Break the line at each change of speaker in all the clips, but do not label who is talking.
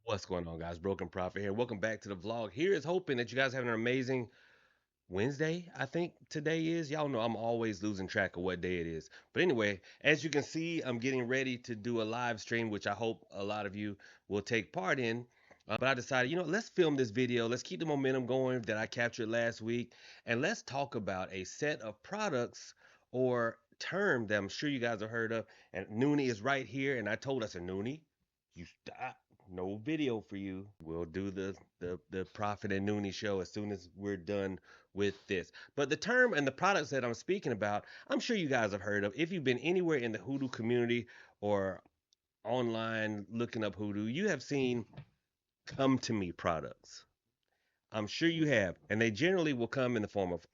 What's going on, guys? Broken Prophet here. Welcome back to the vlog. Here is hoping that you guys having an amazing Wednesday. I think today is. Y'all know I'm always losing track of what day it is. But anyway, as you can see, I'm getting ready to do a live stream, which I hope a lot of you will take part in. But I decided, let's film this video. Let's keep the momentum going that I captured last week. And let's talk about a set of products or term that I'm sure you guys have heard of. And Noonie is right here. And I told us, Noonie, you stop. No video for you. We'll do the Prophet and Noonie show as soon as we're done with this. But the term and the products that I'm speaking about, I'm sure you guys have heard of. If you've been anywhere in the Hoodoo community or online looking up Hoodoo, you have seen come to me products. I'm sure you have. And they generally will come in the form of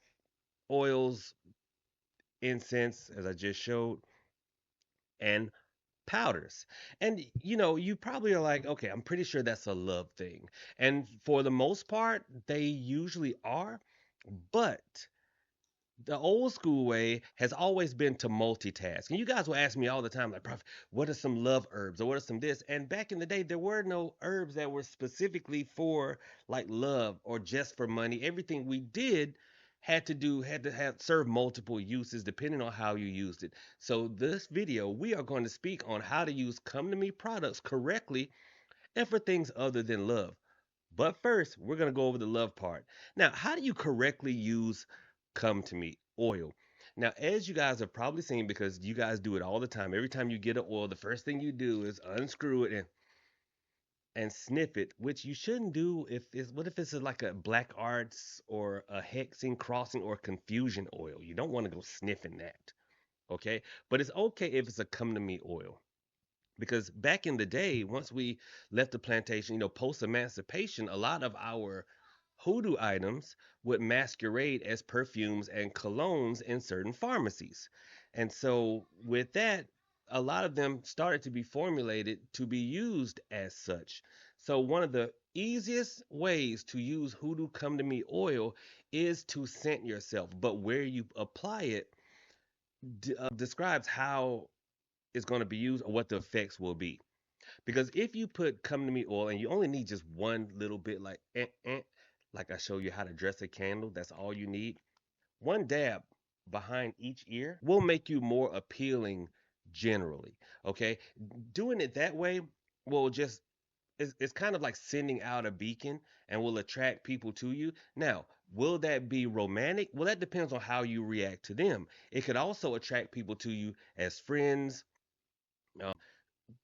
oils, incense, as I just showed, and powders. And you probably are like, okay, I'm pretty sure that's a love thing. And for the most part, they usually are. But the old school way has always been to multitask. And you guys will ask me all the time, like, Prof, what are some love herbs or what are some this? And back in the day, there were no herbs that were specifically for like love or just for money. Everything we did had to have serve multiple uses depending on how you used it. So this video, we are going to speak on how to use come to me products correctly and for things other than love. But first, we're going to go over the love part. Now, how do you correctly use come to me oil? Now, as you guys have probably seen, because you guys do it all the time, every time you get an oil, the first thing you do is unscrew it and sniff it, which you shouldn't do if it's what if it's like a black arts or a hexing, crossing, or confusion oil. You don't want to go sniffing that. Okay. But it's okay if it's a come to me oil. Because back in the day, once we left the plantation, post emancipation, a lot of our hoodoo items would masquerade as perfumes and colognes in certain pharmacies. And so, with that, a lot of them started to be formulated to be used as such. So, one of the easiest ways to use hoodoo come to me oil is to scent yourself, but where you apply it describes how it's going to be used or what the effects will be. Because if you put come to me oil and you only need just one little bit, like I show you how to dress a candle, that's all you need. One dab behind each ear will make you more appealing generally. Okay. Doing it that way will just, it's kind of like sending out a beacon and will attract people to you. Now, will that be romantic? Well, that depends on how you react to them. It could also attract people to you as friends,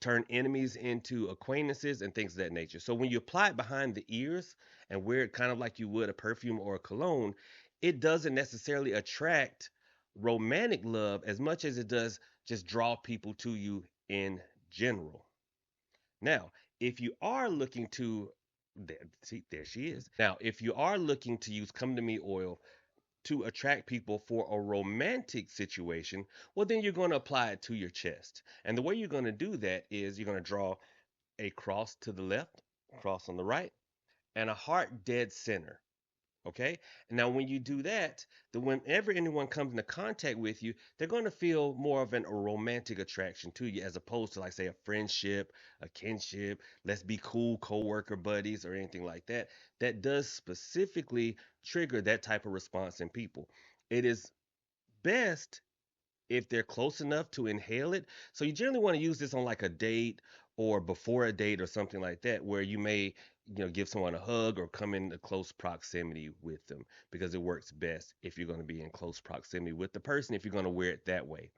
turn enemies into acquaintances and things of that nature. So when you apply it behind the ears and wear it kind of like you would a perfume or a cologne, it doesn't necessarily attract romantic love as much as it does just draw people to you in general. Now, if you are looking to see, there she is. Now, if you are looking to use come to me oil to attract people for a romantic situation, well, then you're going to apply it to your chest. And the way you're going to do that is you're going to draw a cross to the left, cross on the right, and a heart dead center. Okay. Now, when you do that, whenever anyone comes into contact with you, they're going to feel more of a romantic attraction to you as opposed to, like, say, a friendship, a kinship, let's be cool coworker buddies, or anything like that. That does specifically trigger that type of response in people. It is best if they're close enough to inhale it. So you generally want to use this on like a date or before a date or something like that, where you may, give someone a hug or come into close proximity with them because it works best if you're going to be in close proximity with the person if you're going to wear it that way.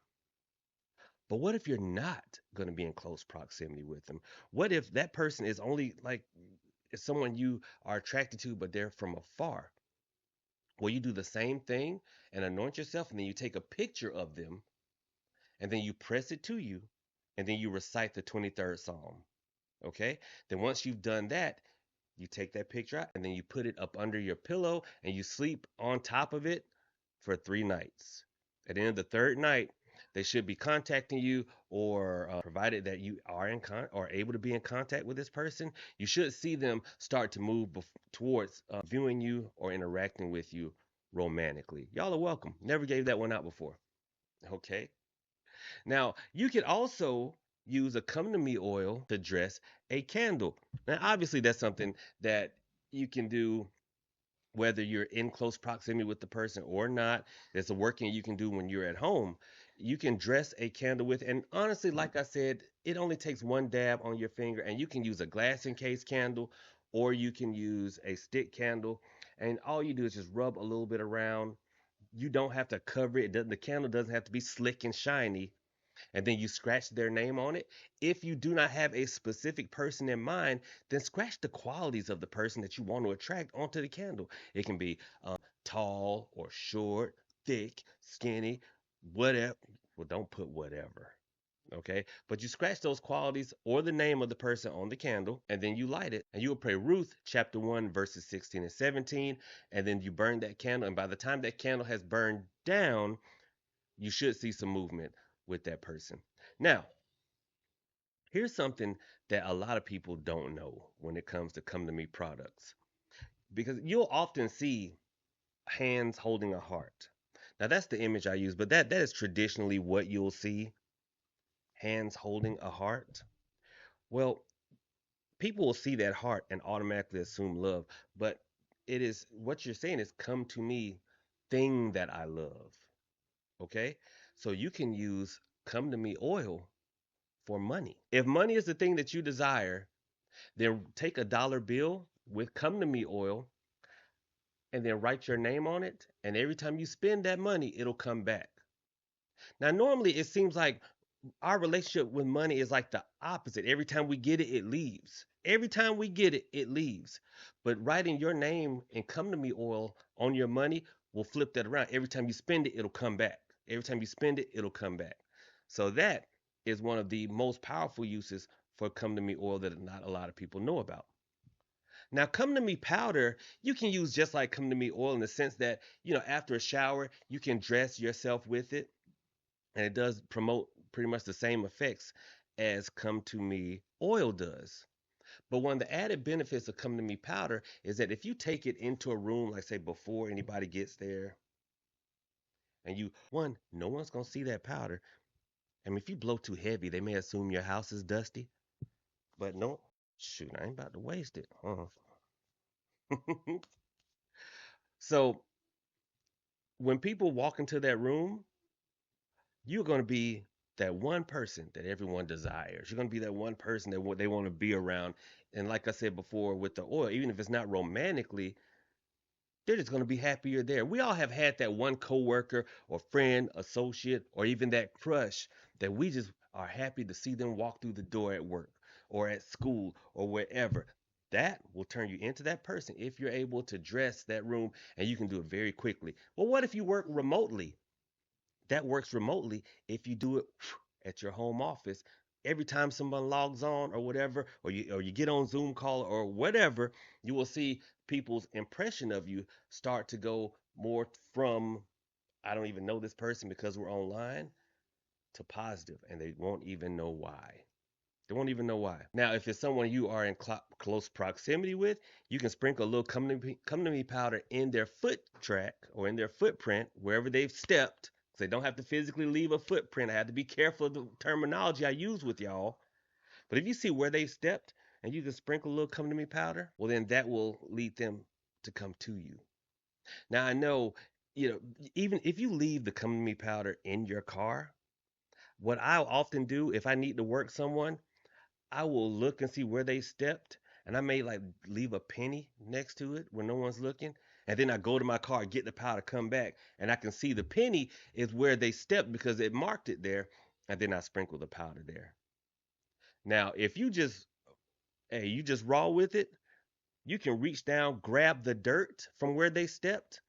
But what if you're not going to be in close proximity with them? What if that person is only like is someone you are attracted to, but they're from afar? Well, you do the same thing and anoint yourself, and then you take a picture of them and then you press it to you, and then you recite the 23rd Psalm. Okay? Then once you've done that, you take that picture out and then you put it up under your pillow and you sleep on top of it for 3 nights. At the end of the third night, they should be contacting you, or provided that you are or able to be in contact with this person, you should see them start to move towards viewing you or interacting with you romantically. Y'all are welcome. Never gave that one out before. Okay. Now, you could also use a come to me oil to dress a candle. Now, obviously, that's something that you can do whether you're in close proximity with the person or not. There's a working you can do when you're at home. You can dress a candle with, and honestly, like I said, it only takes one dab on your finger, and you can use a glass encased candle or you can use a stick candle. And all you do is just rub a little bit around. You don't have to cover it. The candle doesn't have to be slick and shiny, and then you scratch their name on it. If you do not have a specific person in mind, then scratch the qualities of the person that you want to attract onto the candle. It can be tall or short, thick, skinny, whatever. Well, don't put whatever. Okay, but you scratch those qualities or the name of the person on the candle, and then you light it, and you will pray Ruth chapter 1, verses 16 and 17, and then you burn that candle. And by the time that candle has burned down, you should see some movement with that person. Now, here's something that a lot of people don't know when it comes to come to me products, because you'll often see hands holding a heart. Now that's the image I use, but that is traditionally what you'll see, hands holding a heart. Well, people will see that heart and automatically assume love, but it is what you're saying is come to me, thing that I love. Okay? So you can use come to me oil for money. If money is the thing that you desire, then take a dollar bill with come to me oil and then write your name on it. And every time you spend that money, it'll come back. Now, normally it seems like our relationship with money is like the opposite. Every time we get it, it leaves. Every time we get it, it leaves. But writing your name and come to me oil on your money will flip that around. Every time you spend it, it'll come back. Every time you spend it, it'll come back. So that is one of the most powerful uses for come to me oil that not a lot of people know about. Now, come to me powder, you can use just like come to me oil in the sense that, after a shower, you can dress yourself with it and it does promote pretty much the same effects as come to me oil does. But one of the added benefits of come to me powder is that if you take it into a room, like say before anybody gets there, and one, no one's gonna see that powder. I mean, if you blow too heavy, they may assume your house is dusty. But no, shoot, I ain't about to waste it. So when people walk into that room, you're going to be that one person that everyone desires. You're going to be that one person that they want to be around. And like I said before, with the oil, even if it's not romantically, they're just going to be happier there. We all have had that one coworker or friend, associate, or even that crush that we just are happy to see them walk through the door at work or at school or wherever. That will turn you into that person if you're able to dress that room, and you can do it very quickly. Well, what if you work remotely? That works remotely if you do it at your home office. Every time someone logs on or whatever, or you get on Zoom call or whatever, you will see people's impression of you start to go more from I don't even know this person because we're online to positive, and they won't even know why. They won't even know why. Now, if it's someone you are in close proximity with, you can sprinkle a little come to me powder in their foot track or in their footprint, wherever they've stepped. So they don't have to physically leave a footprint. I have to be careful of the terminology I use with y'all. But if you see where they've stepped and you can sprinkle a little come to me powder, well, then that will lead them to come to you. Now, I know, even if you leave the come to me powder in your car, what I'll often do if I need to work someone, I will look and see where they stepped, and I may like leave a penny next to it when no one's looking. And then I go to my car, get the powder, come back, and I can see the penny is where they stepped because it marked it there, and then I sprinkle the powder there. Now, if you just raw with it, you can reach down, grab the dirt from where they stepped,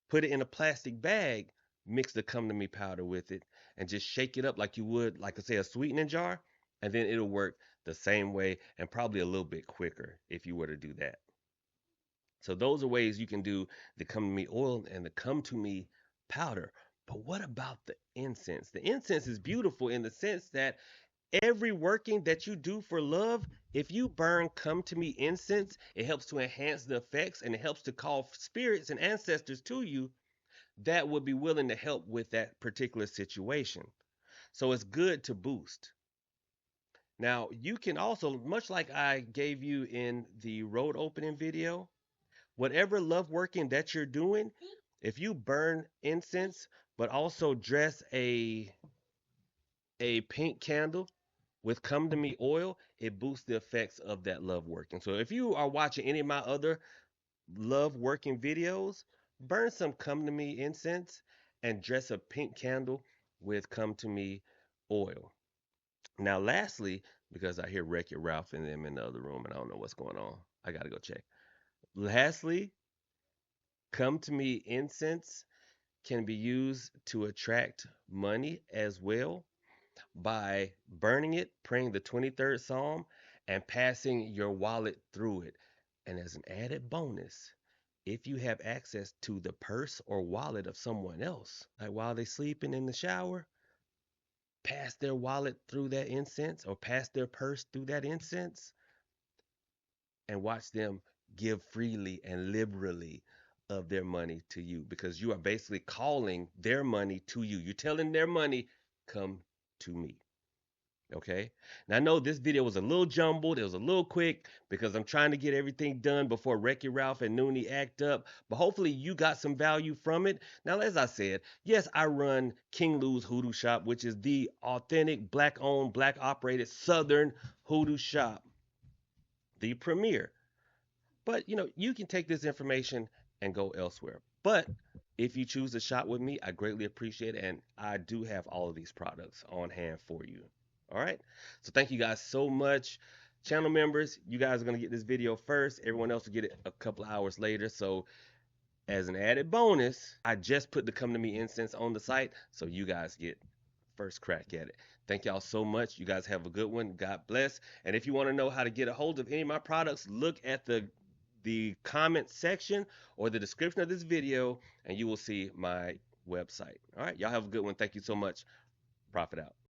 put it in a plastic bag, mix the come to me powder with it, and just shake it up like you would, like I say, a sweetening jar, and then it'll work the same way and probably a little bit quicker if you were to do that. So those are ways you can do the come to me oil and the come to me powder. But what about the incense? The incense is beautiful in the sense that every working that you do for love, if you burn come to me incense, it helps to enhance the effects and it helps to call spirits and ancestors to you that would be willing to help with that particular situation. So it's good to boost. Now, you can also, much like I gave you in the road opening video, whatever love working that you're doing, if you burn incense, but also dress a pink candle with come to me oil, it boosts the effects of that love working. So if you are watching any of my other love working videos, burn some come to me incense and dress a pink candle with come to me oil. Now, lastly, because I hear Wreck It Ralph and them in the other room and I don't know what's going on, I got to go check. Lastly, come to me incense can be used to attract money as well by burning it, praying the 23rd Psalm, and passing your wallet through it. And as an added bonus, if you have access to the purse or wallet of someone else, like while they're sleeping in the shower, pass their wallet through that incense or pass their purse through that incense and watch them give freely and liberally of their money to you because you are basically calling their money to you. You're telling their money, come to me. Okay. And I know this video was a little jumbled. It was a little quick because I'm trying to get everything done before Wrecky Ralph and Noonie act up. But hopefully you got some value from it. Now, as I said, yes, I run King Lou's Hoodoo Shop, which is the authentic black owned, black operated Southern Hoodoo shop, the premier. But you can take this information and go elsewhere. But if you choose to shop with me, I greatly appreciate it. And I do have all of these products on hand for you. All right. So thank you guys so much. Channel members, you guys are going to get this video first. Everyone else will get it a couple of hours later. So as an added bonus, I just put the Come to Me incense on the site. So you guys get first crack at it. Thank y'all so much. You guys have a good one. God bless. And if you want to know how to get a hold of any of my products, look at the comment section or the description of this video and you will see my website. All right, y'all have a good one. Thank you so much. Profit out.